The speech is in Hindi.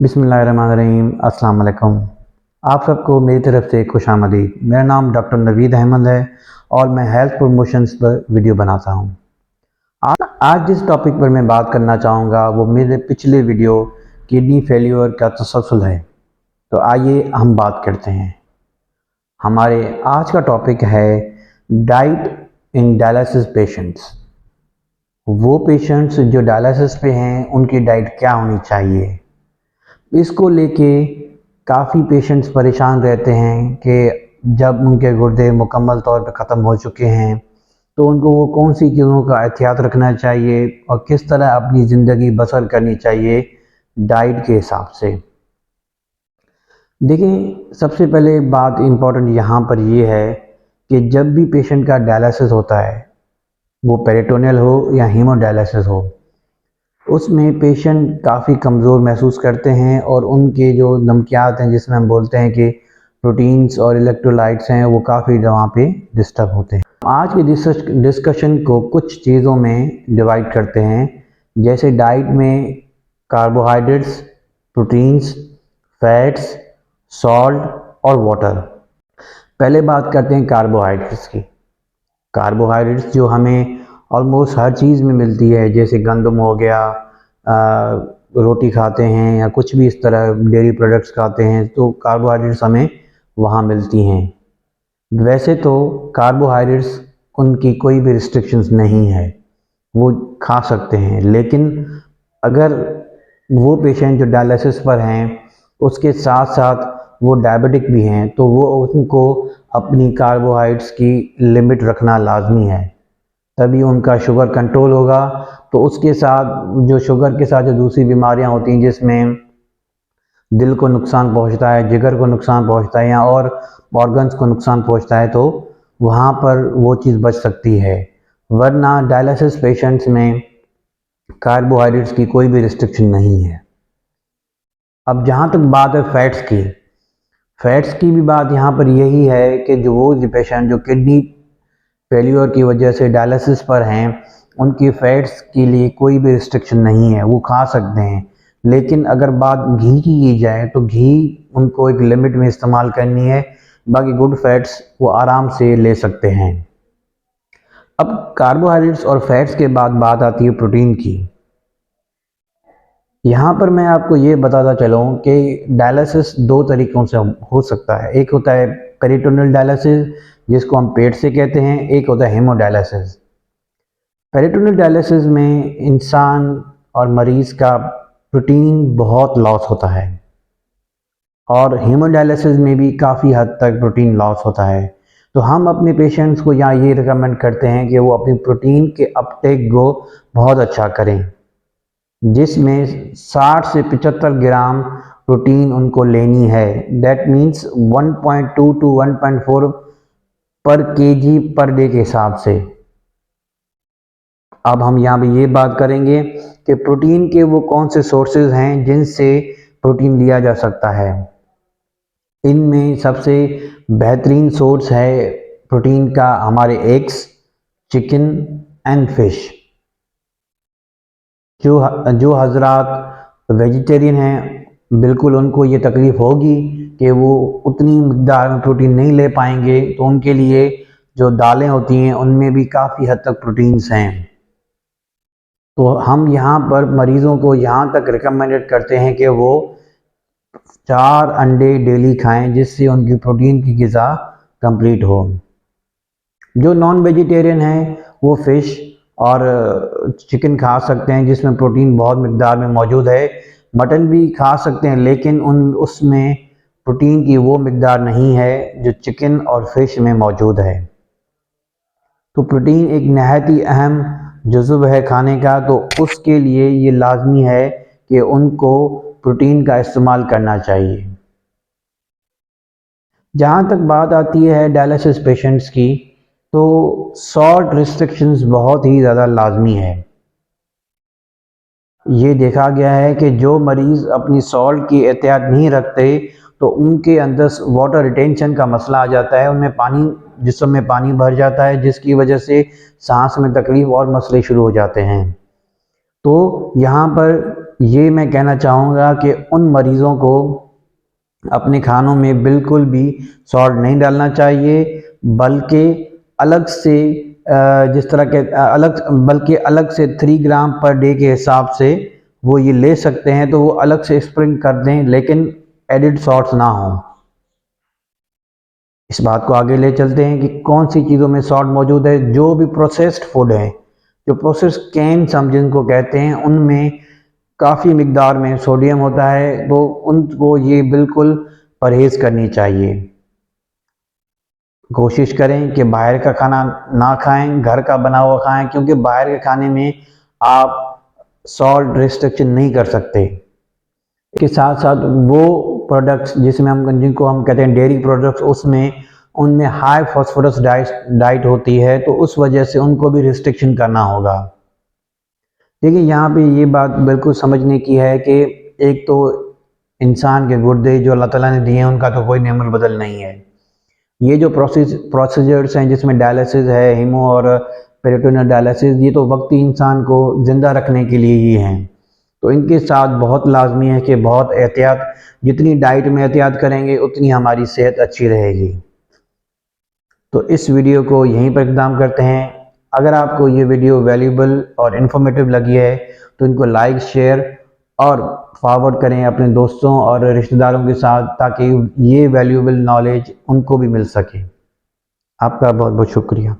बिस्मिल्लाहिर्रहमानिर्रहीम, अस्सलाम वालेकुम। आप सबको मेरी तरफ से खुशामदीद। मेरा नाम डॉक्टर नवीद अहमद है और मैं हेल्थ प्रमोशंस पर वीडियो बनाता हूँ। आज जिस टॉपिक पर मैं बात करना चाहूँगा वो मेरे पिछले वीडियो किडनी फेल्योर का तसलसल है। तो आइए हम बात करते हैं। हमारे आज का टॉपिक है डाइट इन डायलिसिस पेशेंट्स। वो पेशेंट्स जो डायलिसिस पे हैं उनकी डाइट क्या होनी चाहिए, इसको लेके काफ़ी पेशेंट्स परेशान रहते हैं कि जब उनके गुर्दे मुकम्मल तौर पे ख़त्म हो चुके हैं तो उनको वो कौन सी चीज़ों का एहतियात रखना चाहिए और किस तरह अपनी ज़िंदगी बसर करनी चाहिए डाइट के हिसाब से। देखिए, सबसे पहले बात इम्पॉर्टेंट यहाँ पर ये है कि जब भी पेशेंट का डायलिसिस होता है, वो पेरिटोनियल हो या हीमोडायलिसिस हो, उसमें पेशेंट काफ़ी कमज़ोर महसूस करते हैं और उनके जो नमकियात हैं जिसमें हम बोलते हैं कि प्रोटीन्स और इलेक्ट्रोलाइट्स हैं, वो काफ़ी वहाँ पे डिस्टर्ब होते हैं। आज के डिस्कशन को कुछ चीज़ों में डिवाइड करते हैं, जैसे डाइट में कार्बोहाइड्रेट्स, प्रोटीन्स, फैट्स, सॉल्ट और वाटर। पहले बात करते हैं कार्बोहाइड्रेट्स की। कार्बोहाइड्रेट्स जो हमें ऑलमोस्ट हर चीज़ में मिलती है, जैसे गंदम हो गया, रोटी खाते हैं या कुछ भी इस तरह डेयरी प्रोडक्ट्स खाते हैं तो कार्बोहाइड्रेट्स हमें वहाँ मिलती हैं। वैसे तो कार्बोहाइड्रेट्स उनकी कोई भी रिस्ट्रिक्शंस नहीं है, वो खा सकते हैं, लेकिन अगर वो पेशेंट जो डायलिसिस पर हैं उसके साथ साथ वो डायबिटिक भी हैं तो वो उनको अपनी कार्बोहाइड्रेट्स की लिमिट रखना लाजमी है, तभी उनका शुगर कंट्रोल होगा। तो उसके साथ जो शुगर के साथ जो दूसरी बीमारियां होती हैं जिसमें दिल को नुकसान पहुंचता है, जिगर को नुकसान पहुंचता है या और ऑर्गन्स को नुकसान पहुंचता है, तो वहाँ पर वो चीज़ बच सकती है। वरना डायलिसिस पेशेंट्स में कार्बोहाइड्रेट्स की कोई भी रिस्ट्रिक्शन नहीं है। अब जहाँ तक बात है फैट्स की भी बात यहाँ पर यही है कि जो वो पेशेंट जो किडनी फेल्योर की वजह से डायलिसिस पर हैं उनकी फैट्स के लिए कोई भी रिस्ट्रिक्शन नहीं है, वो खा सकते हैं। लेकिन अगर बात घी की जाए तो घी उनको एक लिमिट में इस्तेमाल करनी है, बाकी गुड फैट्स वो आराम से ले सकते हैं। अब कार्बोहाइड्रेट्स और फैट्स के बाद बात आती है प्रोटीन की। यहाँ पर मैं आपको ये बताता चलूँ कि डायलिसिस दो तरीक़ों से हो सकता है। एक होता है पेरिटोनियल डायलिसिस जिसको हम पेट से कहते हैं, एक होता है हेमोडायलिसिस। पेरिटोनियल डायलिसिस में इंसान और मरीज़ का प्रोटीन बहुत लॉस होता है और हेमोडायलिसिस में भी काफ़ी हद तक प्रोटीन लॉस होता है। तो हम अपने पेशेंट्स को यहाँ ये रिकमेंड करते हैं कि वो अपनी प्रोटीन के अपटेक को बहुत अच्छा करें, जिसमें 60 से 75 ग्राम प्रोटीन उनको लेनी है। दैट मीन्स 1.2 टू 1.4 पर केजी पर डे के हिसाब से। अब हम यहाँ पे ये बात करेंगे कि प्रोटीन के वो कौन से सोर्सेज हैं जिनसे प्रोटीन लिया जा सकता है। इनमें सबसे बेहतरीन सोर्स है प्रोटीन का हमारे एग्स, चिकन एंड फिश। जो हजरात वेजिटेरियन हैं बिल्कुल उनको ये तकलीफ़ होगी कि वो उतनी मकदार में प्रोटीन नहीं ले पाएंगे, तो उनके लिए जो दालें होती हैं उनमें भी काफ़ी हद तक प्रोटीन्स हैं। तो हम यहाँ पर मरीज़ों को यहाँ तक रिकमेंडेड करते हैं कि वो 4 अंडे डेली खाएं, जिससे उनकी प्रोटीन की ग़िज़ा कंप्लीट हो। जो नॉन वेजिटेरियन हैं वो फ़िश और चिकन खा सकते हैं जिसमें प्रोटीन बहुत मकदार में मौजूद है। मटन भी खा सकते हैं लेकिन उसमें प्रोटीन की वो मकदार नहीं है जो चिकन और फिश में मौजूद है। तो प्रोटीन एक नहायत ही अहम जुज़व है खाने का, तो उसके लिए ये लाजमी है कि उनको प्रोटीन का इस्तेमाल करना चाहिए। जहाँ तक बात आती है डायलिसिस पेशेंट्स की, तो सॉल्ट रिस्ट्रिक्शंस बहुत ही ज़्यादा लाजमी है। ये देखा गया है कि जो मरीज़ अपनी सॉल्ट की एहतियात नहीं रखते तो उनके अंदर वाटर रिटेंशन का मसला आ जाता है, उनमें पानी जिस्म में पानी भर जाता है, जिसकी वजह से सांस में तकलीफ़ और मसले शुरू हो जाते हैं। तो यहाँ पर ये मैं कहना चाहूँगा कि उन मरीज़ों को अपने खानों में बिल्कुल भी सॉल्ट नहीं डालना चाहिए, बल्कि अलग से जिस तरह के अलग से 3 ग्राम पर डे के हिसाब से वो ये ले सकते हैं, तो वो अलग से स्प्रिंग कर दें, लेकिन एडिड सॉल्ट्स ना हों। इस बात को आगे ले चलते हैं कि कौन सी चीज़ों में सॉल्ट मौजूद है। जो भी प्रोसेस्ड फूड है, जो प्रोसेस्ड कैन्स हम जिनको कहते हैं, उनमें काफ़ी मिकदार में सोडियम होता है, तो उनको ये बिल्कुल परहेज़ करनी चाहिए। कोशिश करें कि बाहर का खाना ना खाएं, घर का बना हुआ खाएं, क्योंकि बाहर के खाने में आप सॉल्ट रिस्ट्रिक्शन नहीं कर सकते। के साथ साथ वो प्रोडक्ट्स जिनको हम कहते हैं डेयरी प्रोडक्ट्स, उनमें हाई फास्फोरस डाइट होती है, तो उस वजह से उनको भी रिस्ट्रिक्शन करना होगा। देखिए, यहाँ पे ये बात बिल्कुल समझने की है कि एक तो इंसान के गुर्दे जो अल्लाह ताला ने दिए हैं, उनका तो कोई नेमल बदल नहीं है। ये जो प्रोसीजर्स हैं जिसमें डायलिसिस है, हीमो और पेरिटोनियल डायलिसिस, ये तो वक्ती इंसान को ज़िंदा रखने के लिए ही हैं। तो इनके साथ बहुत लाजमी है कि बहुत एहतियात, जितनी डाइट में एहतियात करेंगे उतनी हमारी सेहत अच्छी रहेगी। तो इस वीडियो को यहीं पर इख्तिताम करते हैं। अगर आपको ये वीडियो वैल्यूबल और इन्फॉर्मेटिव लगी है तो इनको लाइक, शेयर और फॉरवर्ड करें अपने दोस्तों और रिश्तेदारों के साथ, ताकि ये वैल्यूबल नॉलेज उनको भी मिल सके। आपका बहुत बहुत शुक्रिया।